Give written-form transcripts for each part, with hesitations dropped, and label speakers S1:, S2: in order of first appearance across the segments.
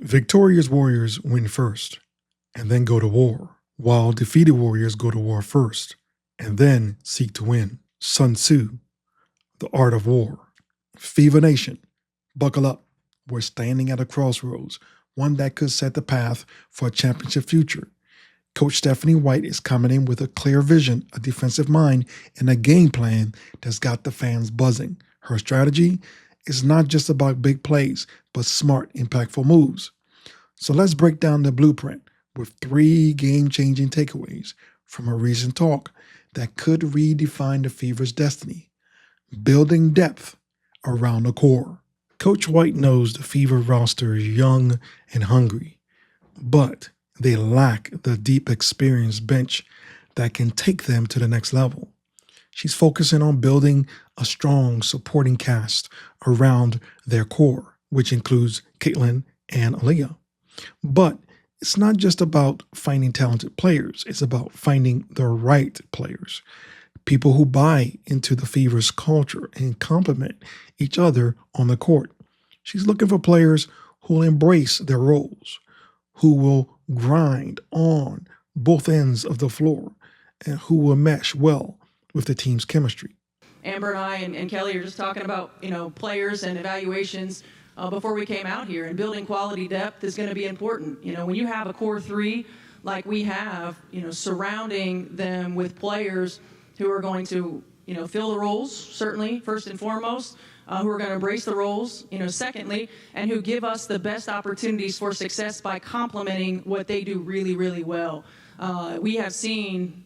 S1: Victorious warriors win first and then go to war, while defeated warriors go to war first and then seek to win. Sun Tzu, The Art of War. Fever Nation, buckle up. We're standing at a crossroads, one that could set the path for a championship future. Coach Stephanie White is coming in with a clear vision, a defensive mind, and a game plan that's got the fans buzzing. Her strategy is not just about big plays, but smart, impactful moves. So let's break down the blueprint with 3 game-changing takeaways from her recent talk that could redefine the Fever's destiny. Building depth around the core. Coach White knows the Fever roster is young and hungry, but they lack the deep experienced bench that can take them to the next level. She's focusing on building a strong supporting cast around their core, which includes Caitlin and Aaliyah. But it's not just about finding talented players, it's about finding the right players. People who buy into the Fever's culture and complement each other on the court. She's looking for players who will embrace their roles, who will grind on both ends of the floor, and who will mesh well with the team's chemistry.
S2: Amber and I and Kelly are just talking about, players and evaluations before we came out here, and building quality depth is going to be important. When you have a core 3 like we have, surrounding them with players who are going to, fill the roles, certainly, first and foremost, who are going to embrace the roles, secondly, and who give us the best opportunities for success by complementing what they do really, really well. We have seen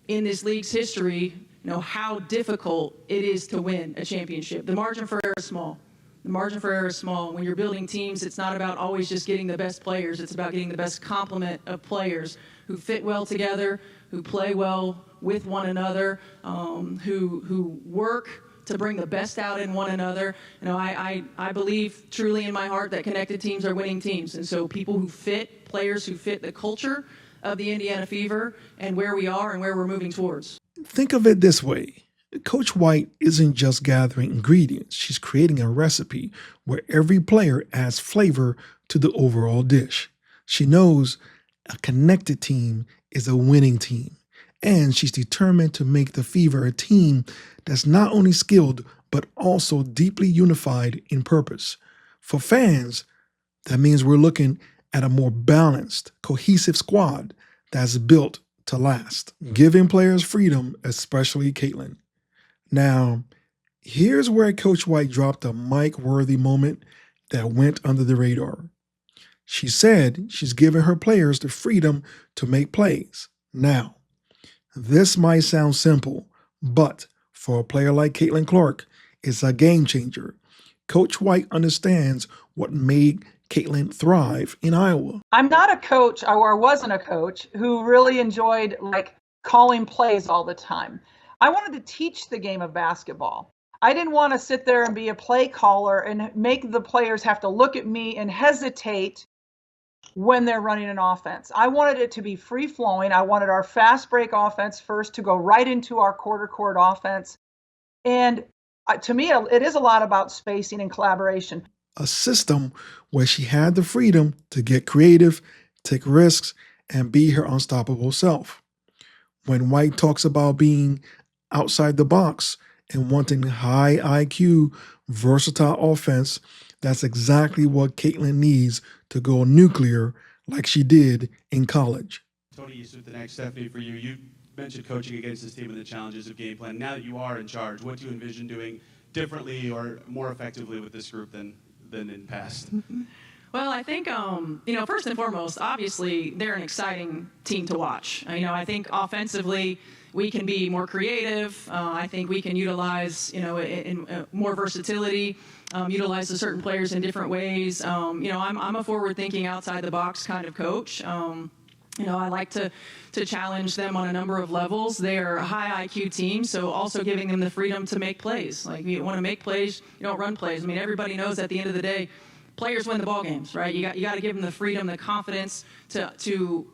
S2: in this league's history, how difficult it is to win a championship. The margin for error is small. The margin for error is small. When you're building teams, it's not about always just getting the best players. It's about getting the best complement of players who fit well together, who play well with one another, who work to bring the best out in one another. I believe truly in my heart that connected teams are winning teams. And so people who fit, players who fit the culture of the Indiana Fever and where we are and where we're moving towards.
S1: Think of it this way. Coach White isn't just gathering ingredients. She's creating a recipe where every player adds flavor to the overall dish. She knows a connected team is a winning team, and she's determined to make the Fever a team that's not only skilled, but also deeply unified in purpose. For fans, that means we're looking at a more balanced, cohesive squad that's built to last, giving players freedom, especially Caitlin. Now, here's where Coach White dropped a Mike-worthy moment that went under the radar. She said she's giving her players the freedom to make plays. Now, this might sound simple, but for a player like Caitlin Clark, it's a game changer. Coach White understands what made Caitlin thrive in Iowa.
S3: I'm not a coach, or wasn't a coach, who really enjoyed calling plays all the time. I wanted to teach the game of basketball. I didn't want to sit there and be a play caller and make the players have to look at me and hesitate when they're running an offense. I wanted it to be free flowing. I wanted our fast break offense first to go right into our quarter court offense. And to me, it is a lot about spacing and collaboration.
S1: A system where she had the freedom to get creative, take risks, and be her unstoppable self. When White talks about being outside the box and wanting high IQ, versatile offense, that's exactly what Caitlin needs to go nuclear like she did in college.
S4: Tony Yusuf, the next Stephanie, for you. You mentioned coaching against this team and the challenges of game plan. Now that you are in charge, what do you envision doing differently or more effectively with this group than in the past?
S2: Well, I think, first and foremost, obviously, they're an exciting team to watch. I think offensively, we can be more creative. I think we can utilize, more versatility, utilize the certain players in different ways. I'm a forward-thinking, outside-the-box kind of coach. I like to challenge them on a number of levels. They're a high IQ team, so also giving them the freedom to make plays. Like, you want to make plays, you don't run plays. Everybody knows at the end of the day, players win the ball games, right? You got to give them the freedom, the confidence to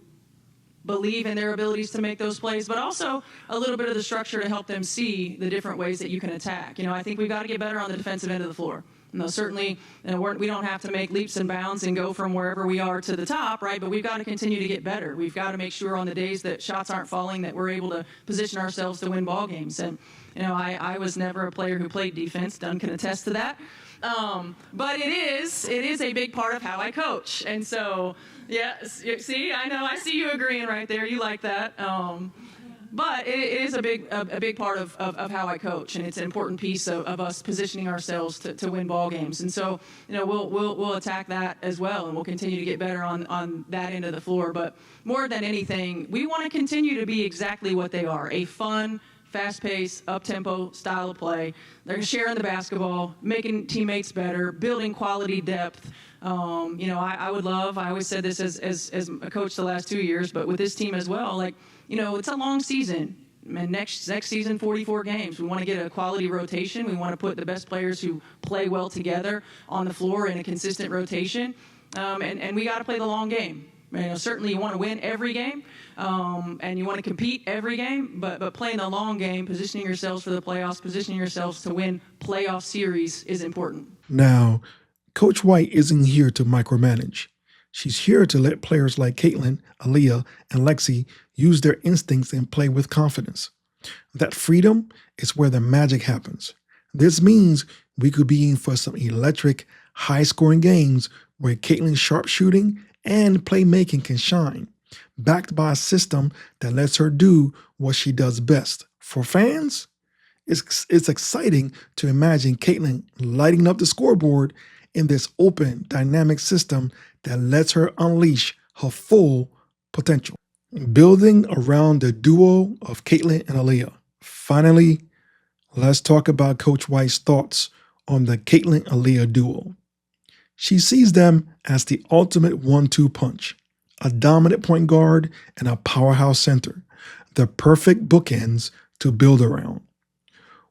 S2: believe in their abilities to make those plays, but also a little bit of the structure to help them see the different ways that you can attack. I think we've got to get better on the defensive end of the floor. Certainly, we don't have to make leaps and bounds and go from wherever we are to the top, right? But we've got to continue to get better. We've got to make sure on the days that shots aren't falling that we're able to position ourselves to win ball games. And I was never a player who played defense. Dunn can attest to that. But it is a big part of how I coach. And so, yeah, see, I see you agreeing right there. You like that. But it is a big part of how I coach, and it's an important piece of us positioning ourselves to win ball games. And so, we'll attack that as well, and we'll continue to get better on that end of the floor. But more than anything, we want to continue to be exactly what they are: a fun, fast-paced, up-tempo style of play. They're sharing the basketball, making teammates better, building quality depth. I always said this as a coach the last 2 years, but with this team as well, it's a long season. And next season, 44 games. We want to get a quality rotation. We want to put the best players who play well together on the floor in a consistent rotation. And we got to play the long game. Certainly you want to win every game, and you want to compete every game, but playing the long game, positioning yourselves for the playoffs, positioning yourselves to win playoff series is important.
S1: Now, Coach White isn't here to micromanage. She's here to let players like Caitlin, Aaliyah, and Lexi use their instincts and play with confidence. That freedom is where the magic happens. This means we could be in for some electric, high-scoring games where Caitlin's sharpshooting and playmaking can shine, backed by a system that lets her do what she does best. For fans, it's exciting to imagine Caitlin lighting up the scoreboard in this open, dynamic system that lets her unleash her full potential. Building around the duo of Caitlin and Aaliyah. Finally, let's talk about Coach White's thoughts on the Caitlin-Aaliyah duo. She sees them as the ultimate 1-2 punch, a dominant point guard and a powerhouse center, the perfect bookends to build around.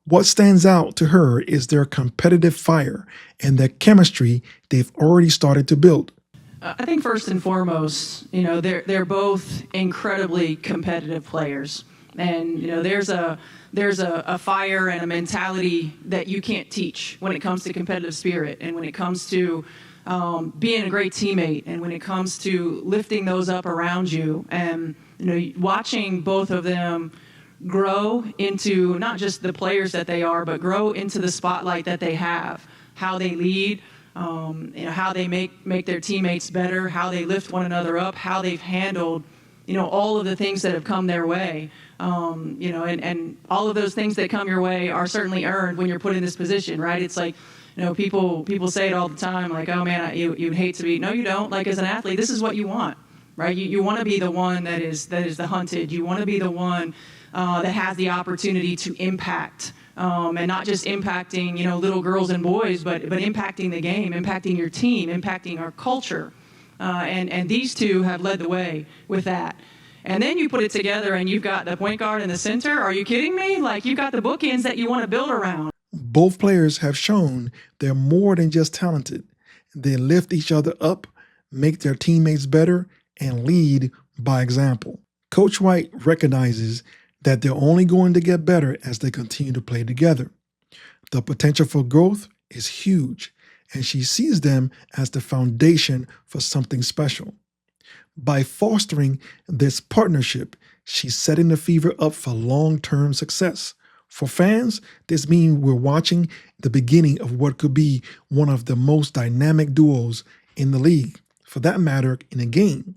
S1: What stands out to her is their competitive fire and the chemistry they've already started to build.
S2: I think first and foremost, they're both incredibly competitive players, and there's a fire and a mentality that you can't teach when it comes to competitive spirit, and when it comes to being a great teammate, and when it comes to lifting those up around you, and watching both of them grow into not just the players that they are, but grow into the spotlight that they have, how they lead. How they make their teammates better, how they lift one another up, how they've handled, all of the things that have come their way. And all of those things that come your way are certainly earned when you're put in this position, right? It's like, people say it all the time, like, oh man, you'd hate to be. No, you don't. Like, as an athlete, this is what you want, right? You want to be the one that is the hunted. You want to be the one that has the opportunity to impact. And not just impacting, little girls and boys, but impacting the game, impacting your team, impacting our culture. And these two have led the way with that. And then you put it together and you've got the point guard in the center. Are you kidding me? Like, you've got the bookends that you want to build around.
S1: Both players have shown they're more than just talented. They lift each other up, make their teammates better, and lead by example. Coach White recognizes that they're only going to get better as they continue to play together. The potential for growth is huge, and she sees them as the foundation for something special. By fostering this partnership, she's setting the Fever up for long-term success. For fans, this means we're watching the beginning of what could be one of the most dynamic duos in the league. For that matter, in a game.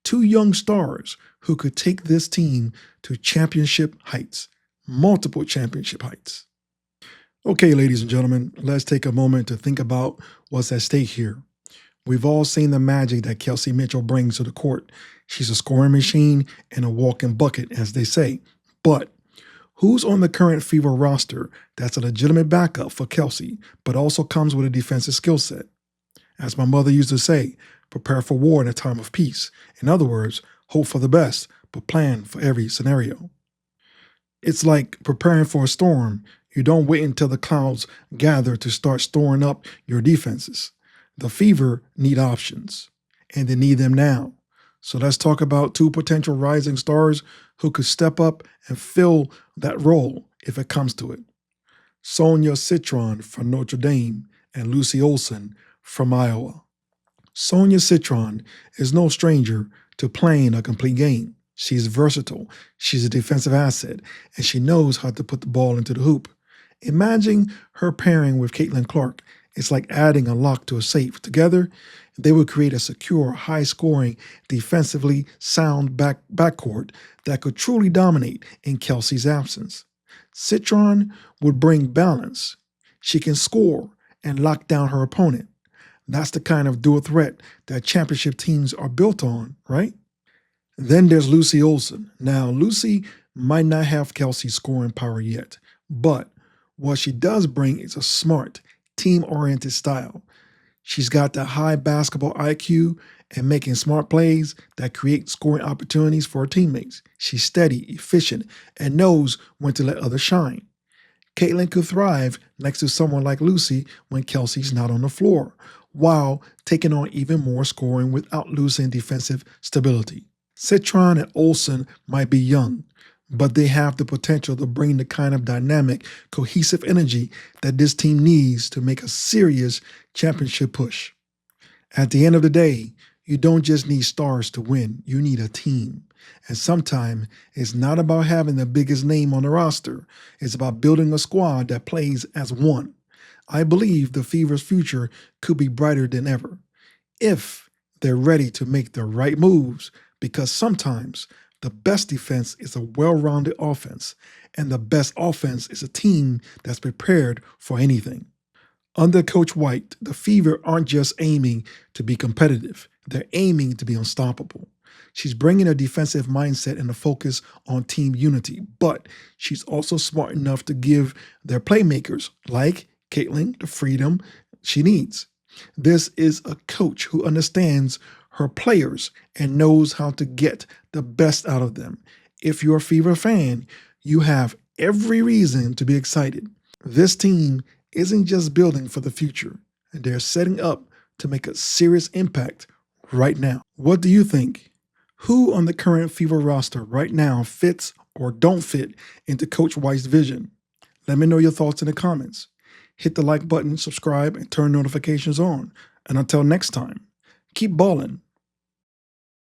S1: Two young stars who could take this team to championship heights, multiple championship heights. Okay, ladies and gentlemen, let's take a moment to think about what's at stake here. We've all seen the magic that Kelsey Mitchell brings to the court. She's a scoring machine and a walking bucket, as they say. But who's on the current Fever roster that's a legitimate backup for Kelsey, but also comes with a defensive skill set? As my mother used to say, prepare for war in a time of peace. In other words, hope for the best, but plan for every scenario. It's like preparing for a storm. You don't wait until the clouds gather to start storing up your defenses. The Fever need options, and they need them now. So let's talk about two potential rising stars who could step up and fill that role if it comes to it. Sonia Citron from Notre Dame and Lucy Olson from Iowa. Sonia Citron is no stranger to playing a complete game. She's versatile, she's a defensive asset, and she knows how to put the ball into the hoop. Imagine her pairing with Caitlin Clark. It's like adding a lock to a safe. Together, they will create a secure, high-scoring, defensively sound backcourt that could truly dominate in Kelsey's absence. Citron would bring balance. She can score and lock down her opponent. That's the kind of dual threat that championship teams are built on, right? Then there's Lucy Olson. Now, Lucy might not have Kelsey's scoring power yet, but what she does bring is a smart, team-oriented style. She's got the high basketball IQ and making smart plays that create scoring opportunities for her teammates. She's steady, efficient, and knows when to let others shine. Caitlin could thrive next to someone like Lucy when Kelsey's not on the floor, while taking on even more scoring without losing defensive stability. Citron and Olsen might be young, but they have the potential to bring the kind of dynamic, cohesive energy that this team needs to make a serious championship push. At the end of the day, you don't just need stars to win, you need a team. And sometimes it's not about having the biggest name on the roster, it's about building a squad that plays as one. I believe the Fever's future could be brighter than ever if they're ready to make the right moves, because sometimes the best defense is a well-rounded offense, and the best offense is a team that's prepared for anything. Under Coach White, the Fever aren't just aiming to be competitive, they're aiming to be unstoppable. She's bringing a defensive mindset and a focus on team unity, but she's also smart enough to give their playmakers, like Caitlin, the freedom she needs. This is a coach who understands her players and knows how to get the best out of them. If you're a Fever fan, you have every reason to be excited. This team isn't just building for the future, they're setting up to make a serious impact right now. What do you think? Who on the current Fever roster right now fits or don't fit into Coach White's vision? Let me know your thoughts in the comments. Hit the like button, subscribe, and turn notifications on. And until next time, keep balling.